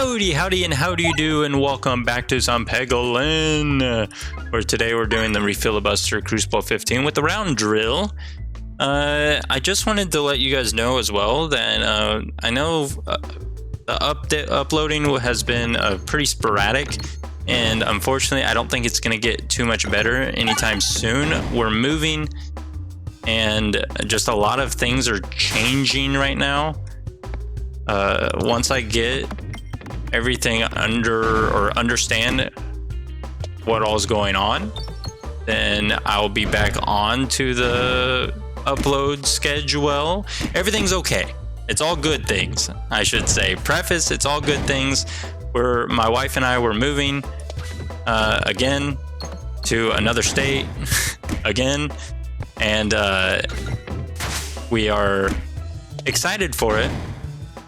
Howdy, and how do you do? And welcome back to some Peglin, where today we're doing the Refilibuster Cruciball 15 with the round drill. I just wanted to let you guys know as well that I know the uploading has been pretty sporadic, and unfortunately I don't think it's going to get too much better anytime soon. We're moving, and just a lot of things are changing right now. Once I get everything understand what all's going on, then I'll be back on to the upload schedule. Everything's okay. It's all good things, I should say. Preface, it's all good things. My wife and I were moving again to another state again, and we are excited for it.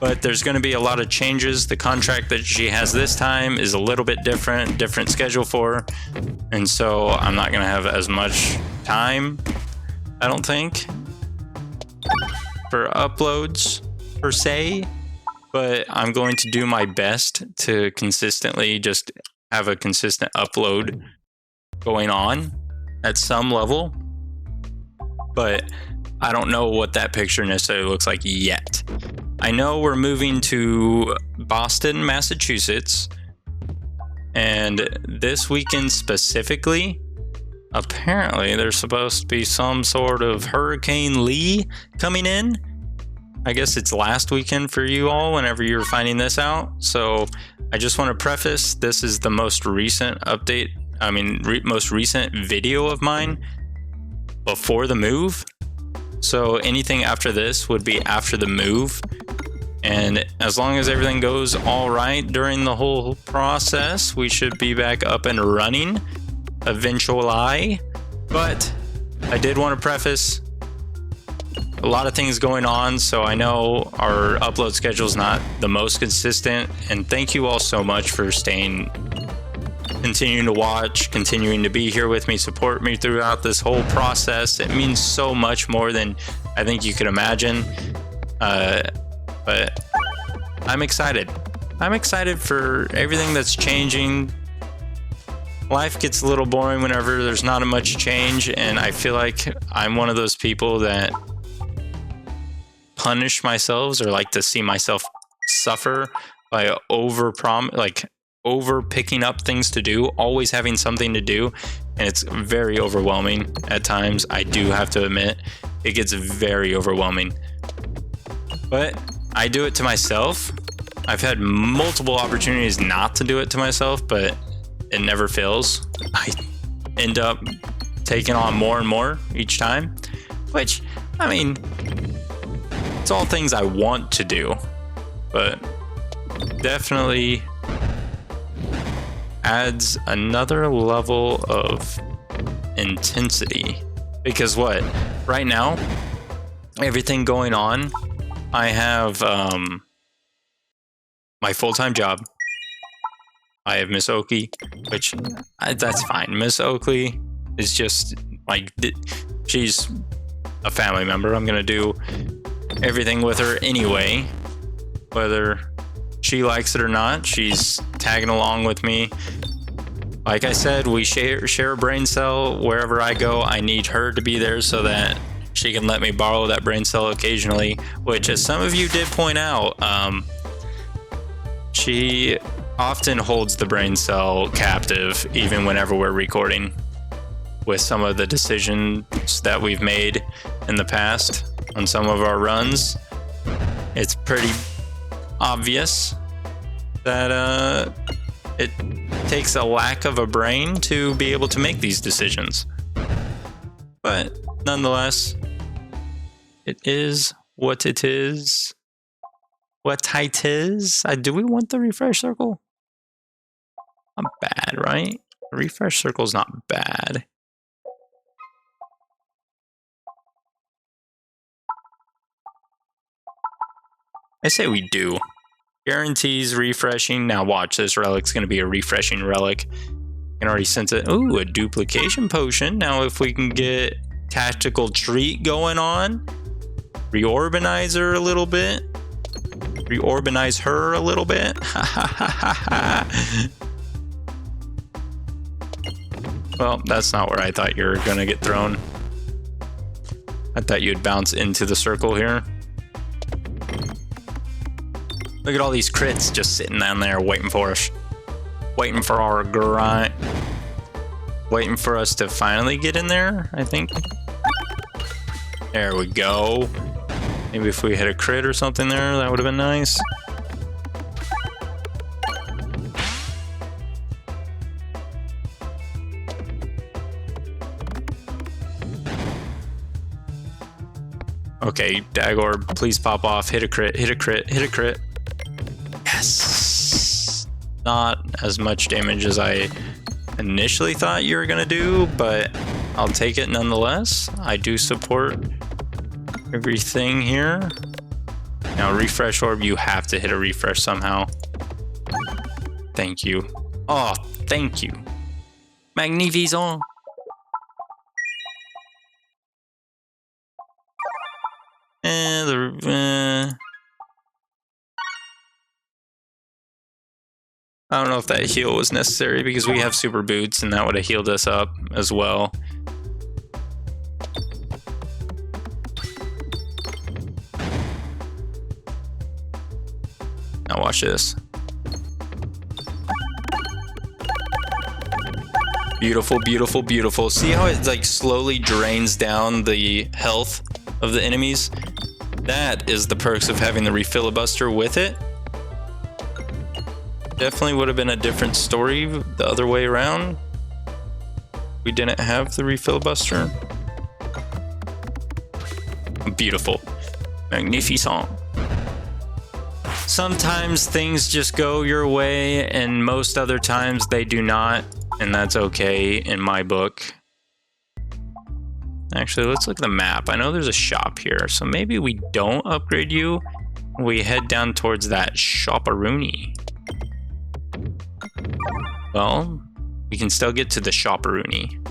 But there's going to be a lot of changes. The contract that she has this time is a little bit different schedule for her. And so I'm not going to have as much time, I don't think, for uploads per se. But I'm going to do my best to consistently just have a consistent upload going on at some level. But I don't know what that picture necessarily looks like yet. I know we're moving to Boston, Massachusetts, and this weekend specifically, apparently there's supposed to be some sort of Hurricane Lee coming in. I guess it's last weekend for you all whenever you're finding this out. So I just want to preface, this is the most recent update, most recent video of mine before the move. So anything after this would be after the move. And as long as everything goes all right during the whole process, we should be back up and running eventually. But I did want to preface, a lot of things going on, so I know our upload schedule is not the most consistent. And thank you all so much for continuing to watch, continuing to be here with me, support me throughout this whole process. It means so much more than I think you could imagine. But I'm excited. I'm excited for everything that's changing. Life gets a little boring whenever there's not much change, and I feel like I'm one of those people that punish myself or like to see myself suffer by over picking up things to do, always having something to do, and it's very overwhelming at times. I do have to admit, it gets very overwhelming. But I do it to myself. I've had multiple opportunities not to do it to myself, but it never fails. I end up taking on more and more each time, which, it's all things I want to do, but definitely adds another level of intensity. Because right now, everything going on, I have my full-time job. I have Miss Oakley, which that's fine. Miss Oakley is just she's a family member. I'm gonna do everything with her anyway, whether she likes it or not. She's tagging along with me. Like I said, we share a brain cell. Wherever I go, I need her to be there so that she can let me borrow that brain cell occasionally, which, as some of you did point out, she often holds the brain cell captive even whenever we're recording, with some of the decisions that we've made in the past on some of our runs. It's pretty obvious that it takes a lack of a brain to be able to make these decisions. But nonetheless, it is what it is. What it is. Do we want the refresh circle? Not bad, right? Refresh circle's not bad. I say we do. Guarantees refreshing. Now watch, this relic's going to be a refreshing relic. I can already sense it. Ooh, a duplication potion. Now if we can get tactical treat going on, reorbanizer a little bit, reorbanize her a little bit. Well, that's not where I thought you were gonna get thrown. I thought you'd bounce into the circle here. Look at all these crits just sitting down there waiting for us. Waiting for our grind. Waiting for us to finally get in there, I think. There we go. Maybe if we hit a crit or something there, that would have been nice. Okay, Dagor, please pop off. Hit a crit, hit a crit, hit a crit. Yes! Not as much damage as I initially thought you were gonna do, but I'll take it nonetheless. I do support everything here. Now, refresh orb, you have to hit a refresh somehow. Thank you. Oh, thank you. Magnificent. I don't know if that heal was necessary because we have super boots and that would have healed us up as well. Now watch this. Beautiful, beautiful, beautiful. See how it like slowly drains down the health of the enemies? That is the perks of having the refilibuster with it. Definitely would have been a different story the other way around. We didn't have the refilibuster. Beautiful. Magnificent. Sometimes things just go your way and most other times they do not, and that's okay in my book. Actually, let's look at the map. I know there's a shop here, so maybe we don't upgrade you. We head down towards that shopperoonie. Well, we can still get to the shopperoonie.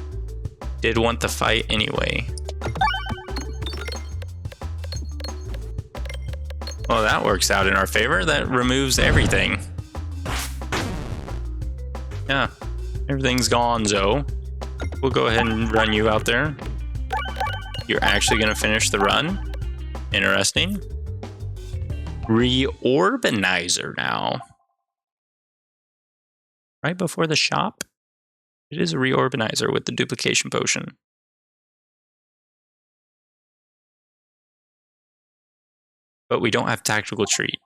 Did want the fight anyway. Well, that works out in our favor. That removes everything. Yeah, everything's gonzo. We'll go ahead and run you out there. You're actually gonna finish the run. Interesting. Reorbanizer now. Right before the shop, it is a reorbanizer with the duplication potion. But we don't have tactical treat.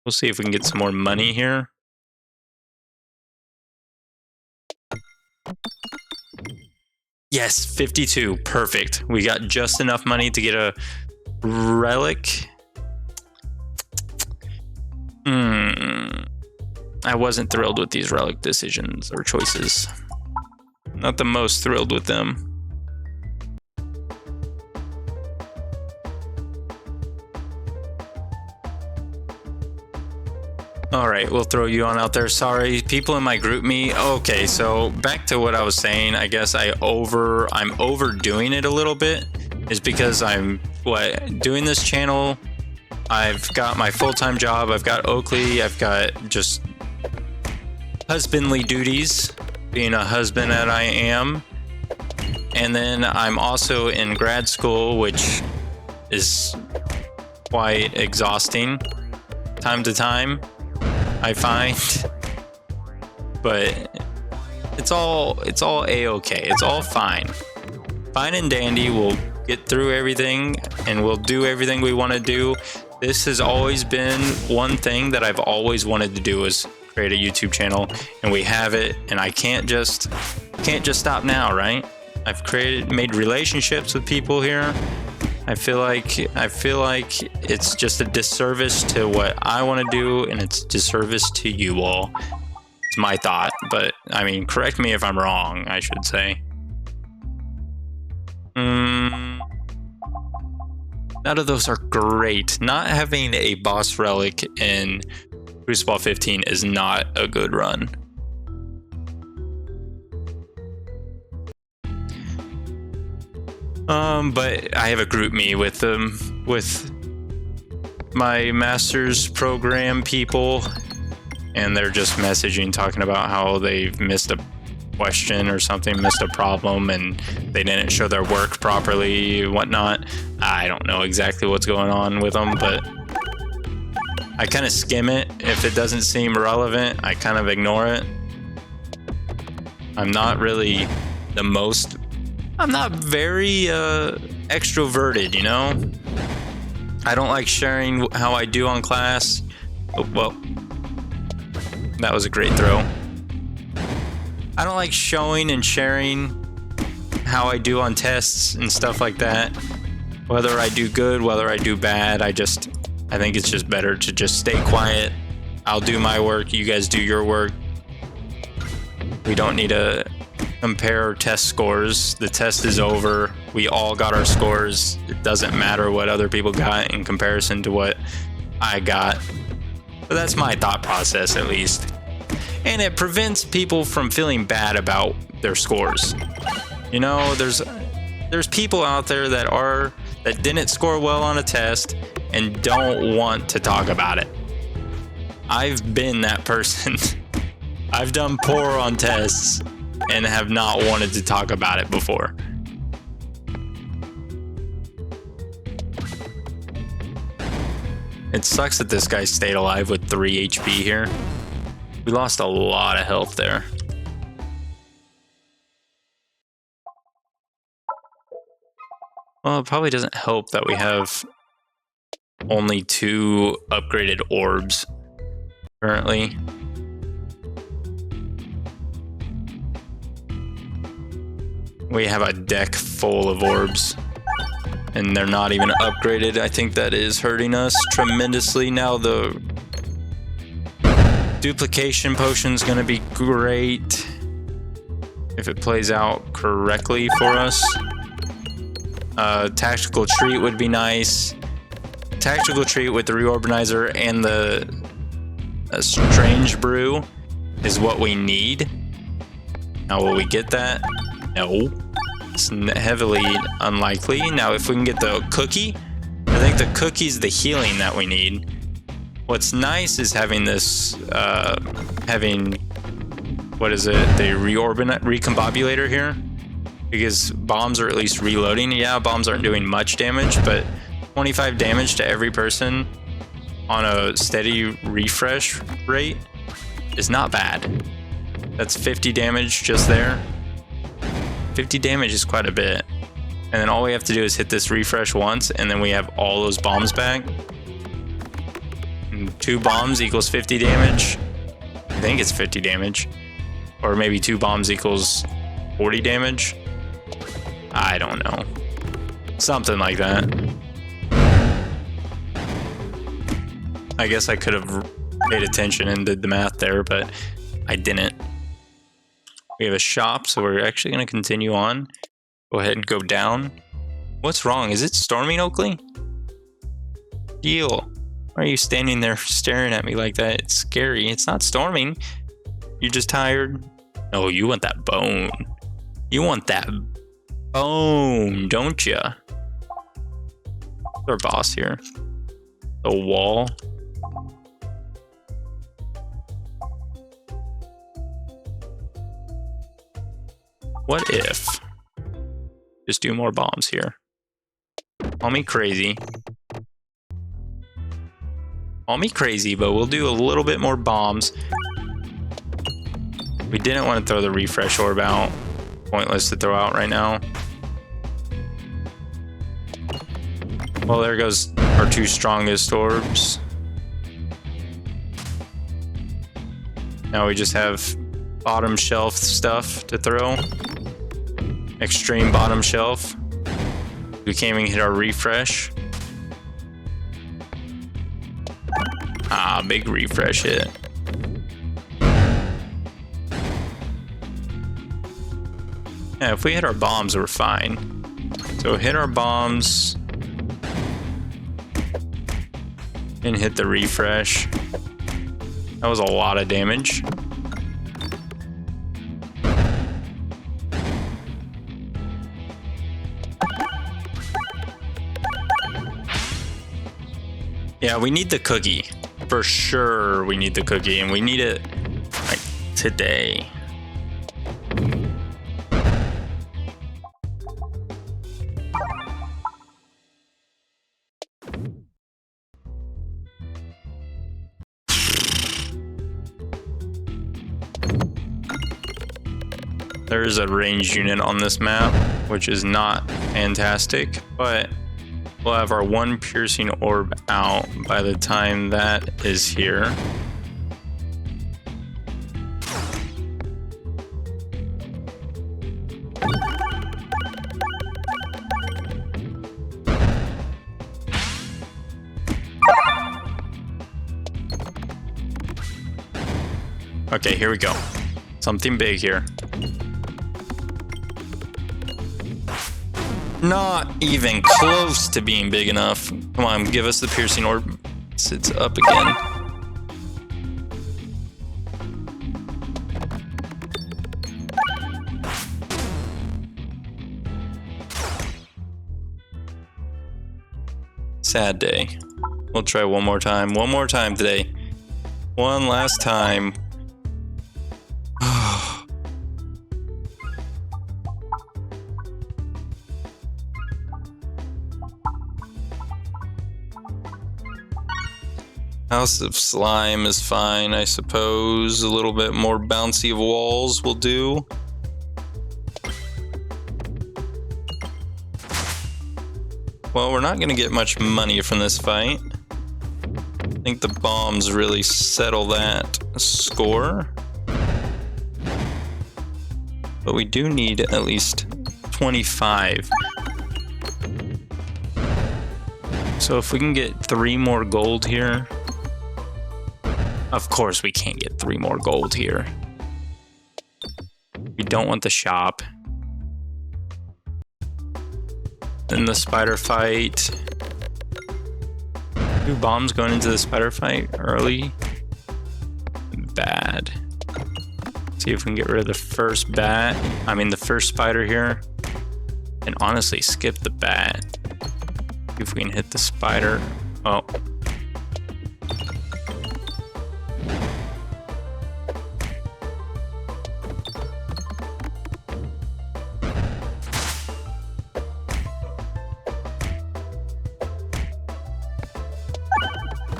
We'll see if we can get some more money here. Yes, 52. Perfect. We got just enough money to get a relic. I wasn't thrilled with these relic decisions or choices. Not the most thrilled with them. All right, we'll throw you on out there. Sorry, people in my group me. Okay, so back to what I was saying. I guess I'm overdoing it a little bit. Is because I'm doing this channel. I've got my full-time job. I've got Oakley. I've got just husbandly duties, being a husband that I am. And then I'm also in grad school, which is quite exhausting time to time, I find. But it's all a-okay. It's all fine. Fine and dandy. We'll get through everything and we'll do everything we want to do. This has always been one thing that I've always wanted to do, is create a YouTube channel, and we have it, and I can't just stop now, right? I've made relationships with people here. I feel like it's just a disservice to what I want to do, and it's a disservice to you all. It's my thought, but I mean, correct me if I'm wrong, I should say. None of those are great. Not having a boss relic in Cruciball 15 is not a good run. But I have a group me with them, with my master's program people, and they're just messaging, talking about how they've missed a question or something, missed a problem, and they didn't show their work properly, whatnot. I don't know exactly what's going on with them, but I kind of skim it. If it doesn't seem relevant, I kind of ignore it. I'm not really I'm not very extroverted, you know? I don't like sharing how I do on class. Oh, well, that was a great throw. I don't like showing and sharing how I do on tests and stuff like that. Whether I do good, whether I do bad, I think it's just better to just stay quiet. I'll do my work, you guys do your work. We don't need to compare test scores. The test is over. We all got our scores. It doesn't matter what other people got in comparison to what I got. But that's my thought process, at least. And it prevents people from feeling bad about their scores. You know, there's people out there that didn't score well on a test and don't want to talk about it. I've been that person. I've done poor on tests and have not wanted to talk about it before. It sucks that this guy stayed alive with 3 HP here. We lost a lot of health there. Well, it probably doesn't help that we have only 2 upgraded orbs currently. We have a deck full of orbs, and they're not even upgraded. I think that is hurting us tremendously. Now the duplication potion is going to be great if it plays out correctly for us. Tactical treat would be nice. Tactical treat with the reorbanizer and the strange brew is what we need. Now, will we get that? No. It's heavily unlikely. Now, if we can get the cookie, I think the cookie's the healing that we need. What's nice is having this, what is it? The recombobulator here. Because bombs are at least reloading. Yeah, bombs aren't doing much damage, but 25 damage to every person on a steady refresh rate is not bad. That's 50 damage just there. 50 damage is quite a bit. And then all we have to do is hit this refresh once, and then we have all those bombs back. And 2 bombs equals 50 damage. I think it's 50 damage. Or maybe 2 bombs equals 40 damage. I don't know. Something like that. I guess I could have paid attention and did the math there, but I didn't. We have a shop, so we're actually going to continue on. Go ahead and go down. What's wrong? Is it storming, Oakley? Deal. Why are you standing there staring at me like that? It's scary. It's not storming. You're just tired. No, you want that bone. You want that bone, don't you? Our boss here. The wall. What if? Just do more bombs here. Call me crazy. Call me crazy, but we'll do a little bit more bombs. We didn't want to throw the refresh orb out. Pointless to throw out right now. Well, there goes our 2 strongest orbs. Now we just have bottom shelf stuff to throw. Extreme bottom shelf. We can't even hit our refresh. Ah, big refresh hit. Yeah, if we hit our bombs, we're fine. So hit our bombs and hit the refresh. That was a lot of damage. Yeah, we need the cookie. For sure we need the cookie, and we need it like today. There is a ranged unit on this map, which is not fantastic, but we'll have our one piercing orb out by the time that is here. Okay, here we go. Something big here. Not even close to being big enough. Come on, give us the piercing orb. It's up again. Sad day. We'll try one more time. One more time today. One last time. House of Slime is fine, I suppose. A little bit more bouncy of walls will do. Well, we're not going to get much money from this fight. I think the bombs really settle that score. But we do need at least 25. So if we can get 3 more gold here. Of course we can't get 3 more gold here. We don't want the shop. Then the spider fight. 2 bombs going into the spider fight early. Bad. See if we can get rid of the first bat. I mean the first spider here. And honestly skip the bat. See if we can hit the spider. Oh.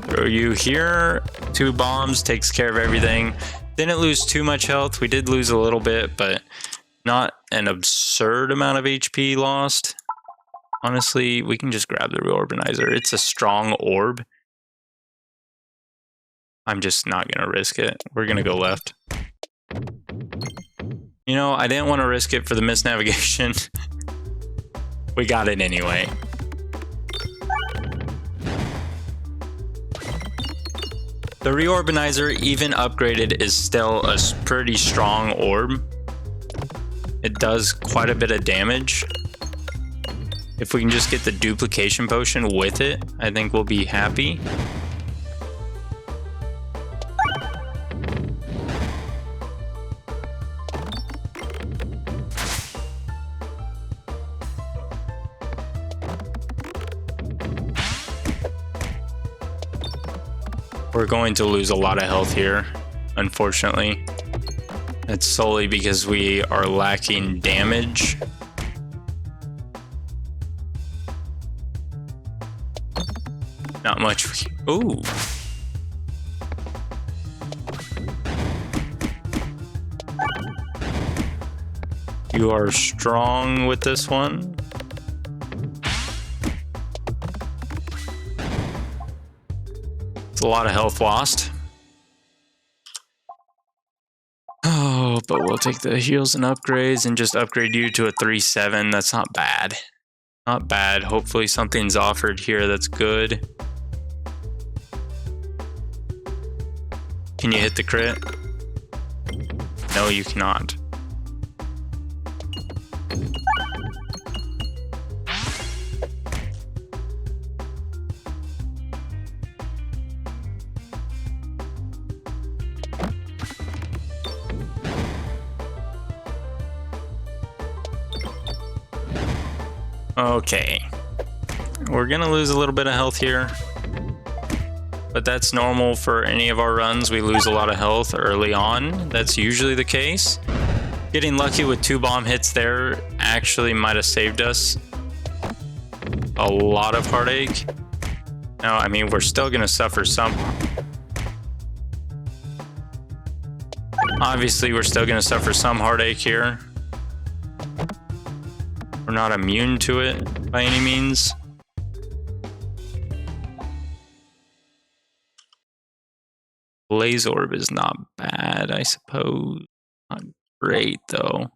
Throw you here. 2 bombs takes care of everything. Didn't lose too much health. We did lose a little bit, but not an absurd amount of HP lost. Honestly, we can just grab the reorbanizer. It's a strong orb. I'm just not going to risk it. We're going to go left. You know, I didn't want to risk it for the misnavigation. We got it anyway. The reorbanizer, even upgraded, is still a pretty strong orb. It does quite a bit of damage. If we can just get the duplication potion with it, I think we'll be happy. We're going to lose a lot of health here, unfortunately. It's solely because we are lacking damage. Not much. Ooh. You are strong with this one. It's a lot of health lost. Oh, but we'll take the heals and upgrades and just upgrade you to a 3-7. That's not bad. Not bad. Hopefully something's offered here that's good. Can you hit the crit? No, you cannot. Okay. We're gonna lose a little bit of health here. but that's normal for any of our runs. We lose a lot of health early on. That's usually the case. Getting lucky with 2 bomb hits there actually might have saved us a lot of heartache. No, I mean, we're still going to suffer some. Obviously, we're still going to suffer some heartache here. We're not immune to it by any means. Blaze orb is not bad, I suppose. Not great, though.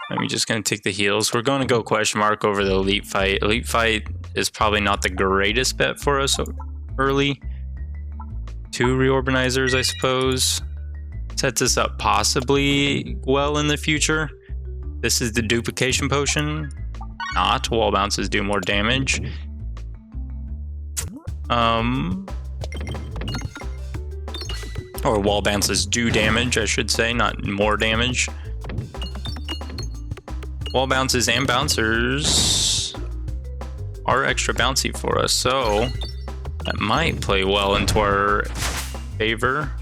I'm just going to take the heals. We're going to go question mark over the elite fight. Elite fight is probably not the greatest bet for us early. 2 reorganizers, I suppose. Sets us up possibly well in the future. This is the duplication potion. Not. Wall bounces do more damage. Or wall bounces do damage, I should say, not more damage. Wall bounces and bouncers are extra bouncy for us, so that might play well into our favor.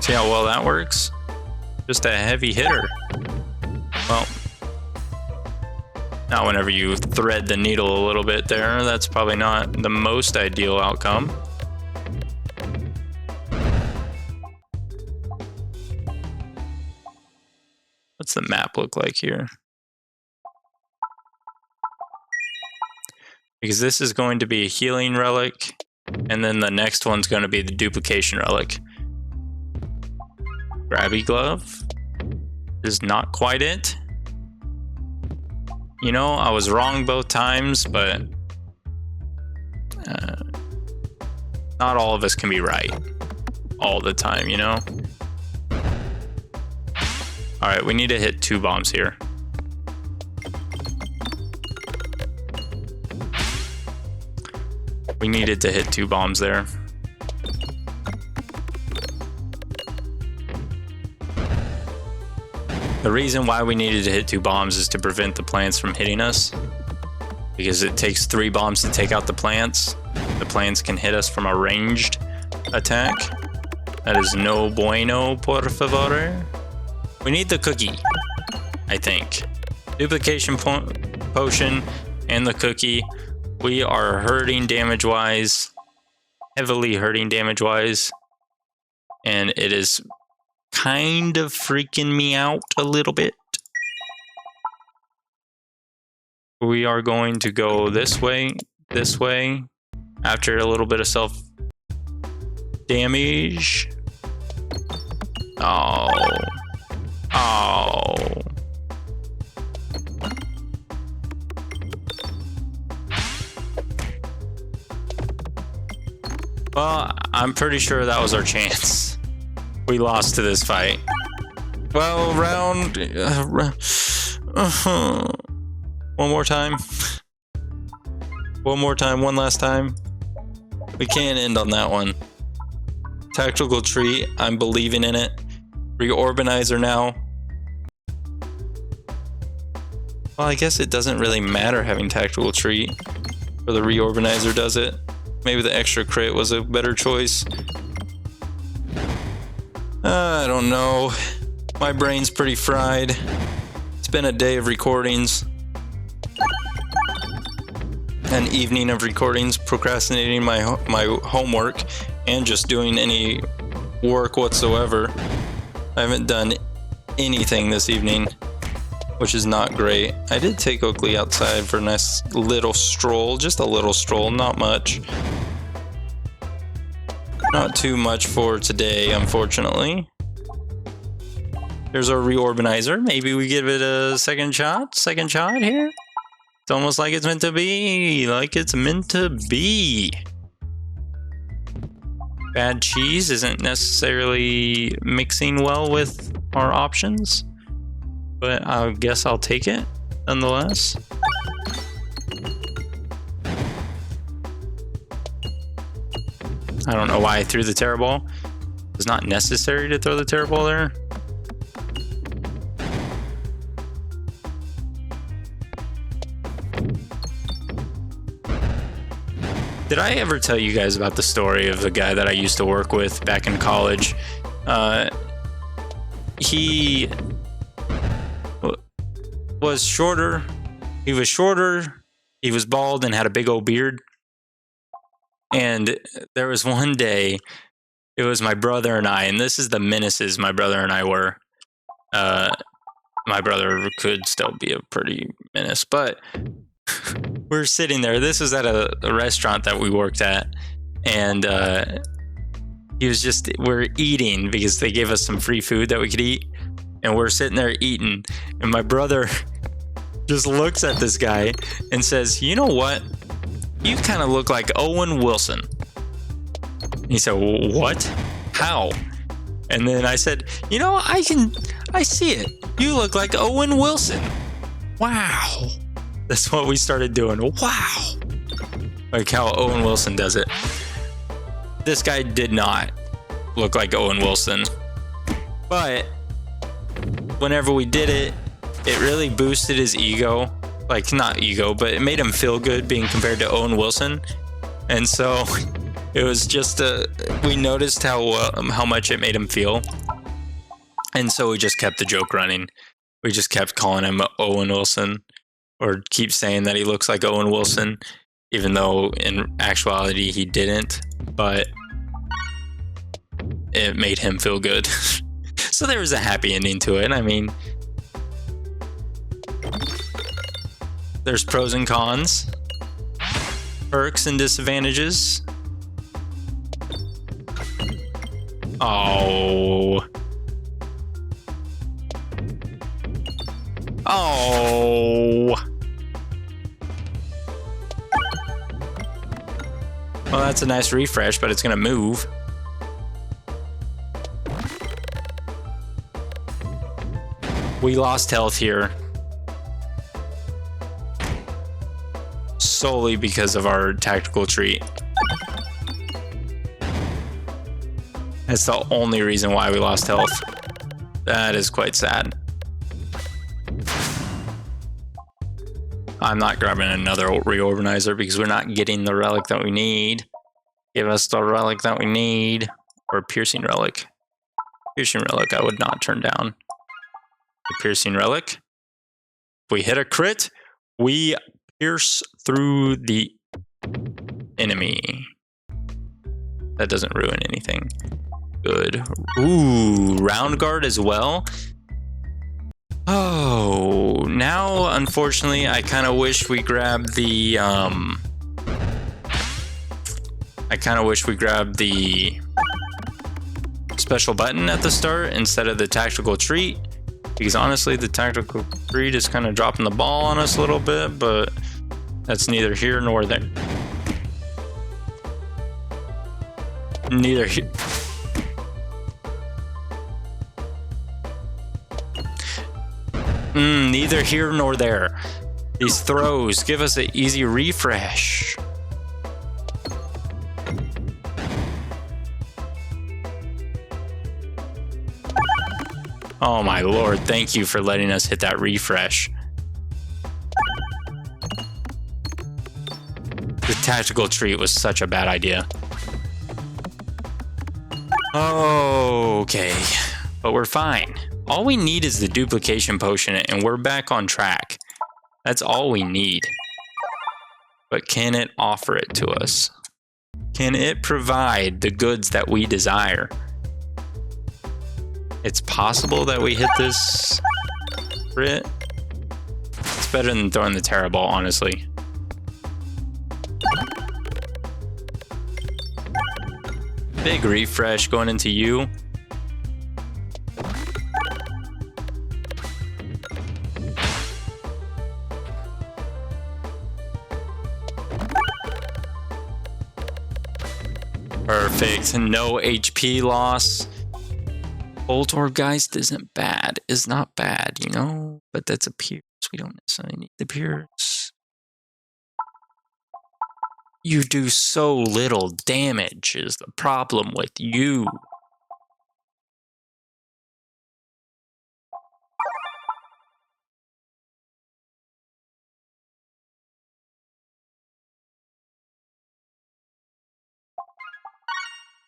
See how well that works? Just a heavy hitter. Well, not whenever you thread the needle a little bit there. That's probably not the most ideal outcome. What's the map look like here? Because this is going to be a healing relic, and then the next one's going to be the duplication relic. Grabby glove is not quite it. You know, I was wrong both times, but not all of us can be right all the time, you know? All right, we need to hit 2 bombs here. We needed to hit 2 bombs there. The reason why we needed to hit 2 bombs is to prevent the plants from hitting us. Because it takes 3 bombs to take out the plants. The plants can hit us from a ranged attack. That is no bueno, por favor. We need the cookie, I think. Duplication potion and the cookie. We are hurting damage-wise. Heavily hurting damage-wise. And it is kind of freaking me out a little bit. We are going to go this way, after a little bit of self-damage. Oh. Oh. Well, I'm pretty sure that was our chance. We lost to this fight. Well, round... One more time. One more time, one last time. We can't end on that one. Tactical treat, I'm believing in it. Reorganizer now. Well, I guess it doesn't really matter having tactical treat. Or the reorganizer does it. Maybe the extra crit was a better choice. I don't know. My brain's pretty fried. It's been a day of recordings. An evening of recordings, procrastinating my homework, and just doing any work whatsoever. I haven't done anything this evening, which is not great. I did take Oakley outside for a nice little stroll, just a little stroll, not much. Not too much for today, unfortunately. There's our reorganizer. Maybe we give it a second shot here. It's almost like it's meant to be, Bad cheese isn't necessarily mixing well with our options, but I guess I'll take it nonetheless. I don't know why I threw the terror ball. It was not necessary to throw the terror ball there. Did I ever tell you guys about the story of the guy that I used to work with back in college? He was shorter. He was shorter. He was bald and had a big old beard. And there was one day, it was my brother and I, and this is the menaces my brother and I were. My brother could still be a pretty menace, but we're sitting there. This was at a restaurant that we worked at, and we're eating because they gave us some free food that we could eat, and we're sitting there eating, and my brother just looks at this guy and says, "You know what? You kind of look like Owen Wilson." He said, "What? How?" And then I said, "You know, I see it. You look like Owen Wilson." Wow. That's what we started doing. Wow. Like how Owen Wilson does it. This guy did not look like Owen Wilson. But whenever we did it, it really boosted his ego. Like, not ego, but it made him feel good being compared to Owen Wilson. And so it was just we noticed how much it made him feel. And so we just kept the joke running. We just kept calling him Owen Wilson, or keep saying that he looks like Owen Wilson, even though in actuality he didn't, but it made him feel good. So there was a happy ending to it. I mean, there's pros and cons, perks and disadvantages. Oh. Oh. Well, that's a nice refresh, but it's gonna move. We lost health here solely because of our tactical treat. That's the only reason why we lost health. That is quite sad. I'm not grabbing another reorganizer because we're not getting the relic that we need. Give us the relic that we need. Or piercing relic. Piercing relic I would not turn down. The piercing relic. If we hit a crit, we pierce through the enemy. That doesn't ruin anything. Good. Ooh, round guard as well. Oh, now unfortunately I kind of wish we grabbed the special button at the start instead of the tactical treat, because honestly the tactical treat is kind of dropping the ball on us a little bit, but that's neither here nor there. Neither here. Neither here nor there. These throws give us an easy refresh. Oh my lord, thank you for letting us hit that refresh. The tactical treat was such a bad idea. Okay, but we're fine. All we need is the duplication potion and we're back on track. That's all we need. But can it offer it to us? Can it provide the goods that we desire? It's possible that we hit this crit. It's better than throwing the terror ball, honestly. Big refresh going into you. Perfect. No HP loss. Bolt Orb Geist isn't bad. Is not bad, you know? But that's a Pierce. We don't necessarily need the Pierce. You do so little damage is the problem with you.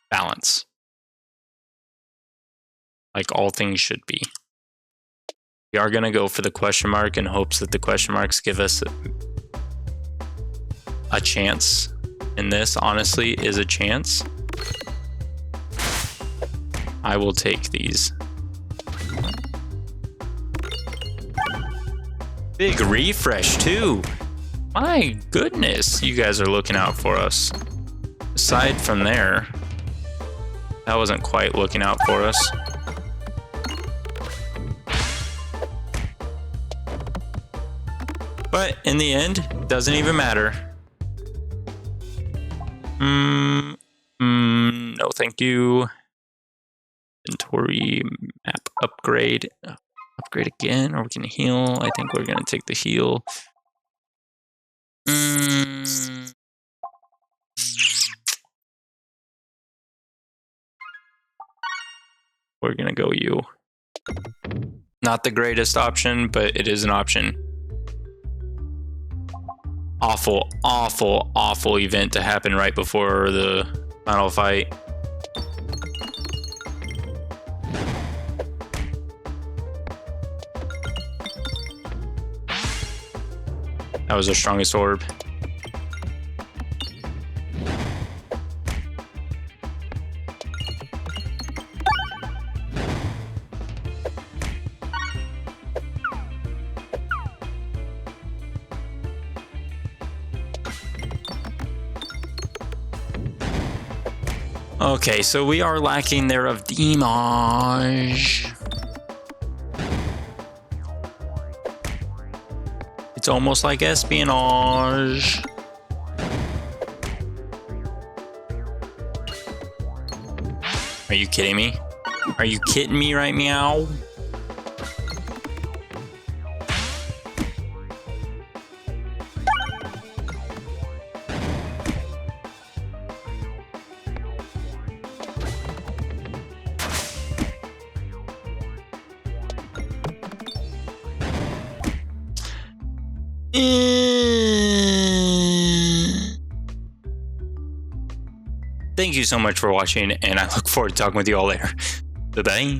Balance. Like all things should be. We are going to go for the question mark in hopes that the question marks give us a chance. And this, honestly, is a chance. I will take these. Big refresh, too. My goodness, you guys are looking out for us. Aside from there, that wasn't quite looking out for us. But in the end, it doesn't even matter. No, thank you. Inventory map upgrade. Upgrade again, or we can heal. I think we're gonna take the heal. We're gonna go you. Not the greatest option, but it is an option. Awful, awful, awful event to happen right before the final fight. That was our strongest orb. Okay, so we are lacking there of damage. It's almost like espionage. Are you kidding me? Are you kidding me right meow? Thank you so much for watching, and I look forward to talking with you all later. Bye-bye.